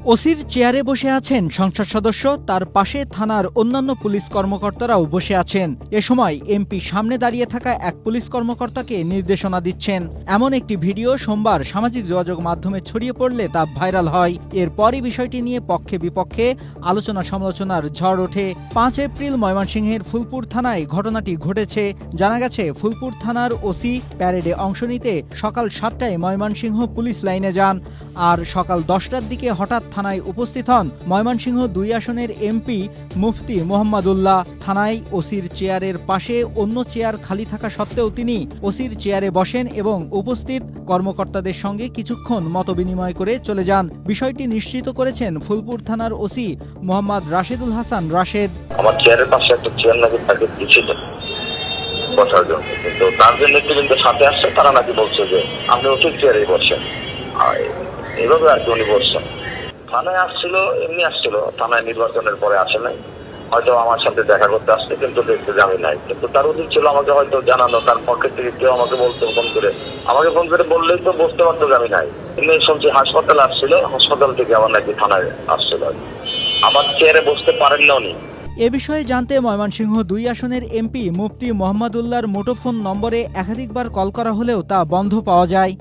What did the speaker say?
ওসির চেয়ারে বসে আছেন সংসদ সদস্য, তার পাশে থানার অন্যান্য পুলিশ কর্মকর্তারাও বসে আছেন। এ সময় এমপি সামনে দাঁড়িয়ে থাকা এক পুলিশ কর্মকর্তাকে নির্দেশনা দিচ্ছেন। এমন একটি ভিডিও সোমবার সামাজিক যোগাযোগ মাধ্যমে ছড়িয়ে পড়লে তা ভাইরাল হয়। এরপরই বিষয়টি নিয়ে পক্ষে বিপক্ষে আলোচনা সমালোচনার ঝড় ওঠে। 5 এপ্রিল ময়মনসিংহের ফুলপুর থানায় ঘটনাটি ঘটেছে। জানা গেছে, ফুলপুর থানার ওসি প্যারেডে অংশ নিতে সকাল 7টায় ময়মনসিংহ পুলিশ লাইনে যান, আর সকাল 10টার দিকে হঠাৎ থানায় উপস্থিত হন ময়মনসিংহ 2 আসনের এমপি মুফতি মোহাম্মদুল্লাহ। থানায় ওসির চেয়ারের পাশে অন্য চেয়ার খালি থাকা সত্ত্বেও তিনি ওসির চেয়ারে বসেন এবং উপস্থিত কর্মকর্তাদের সঙ্গে কিছুক্ষণ মতবিনিময় করে চলে যান। বিষয়টি নিশ্চিত করেছেন ফুলপুর থানার ওসি মোহাম্মদ রাশেদুল হাসান রাশেদ। আমার চেয়ারের পাশে একটা চেয়ার নাকি তাকে দিচ্ছিল বসার জন্য, কিন্তু তার যে নেতৃবৃন্দ সাথে আসছে তারা নাকি বলছে যে আপনি ওসির চেয়ারে বসেন, এভাবে আর কি উনি বসছেন। থানায় আসছিল, এমনি আসছিল, থানায় নির্বাচনের পরে আসে নাই, হয়তো আমার সাথে দেখা করতে আসছে, কিন্তু দেখতে যে আমি নাই। কিন্তু তার উচিত ছিল আমাকে হয়তো জানানো, তার পক্ষের থেকে কেউ আমাকে বলতো, আমাকে ফোন করে বললেই তো বুঝতে পারতো যে আমি নাই। এমনি শুনছি হাসপাতালে আসছিল, হাসপাতাল থেকে আমার নাকি থানায় আসছিল, আমার চেয়ারে বসতে পারেন না উনি। এ বিষয়ে জানতে ময়মনসিংহ 2 আসনের এমপি মুফতি মোহাম্মদুল্লাহর মুঠোফোন নম্বরে একাধিকবার কল করা হলেও তা বন্ধ পাওয়া যায়।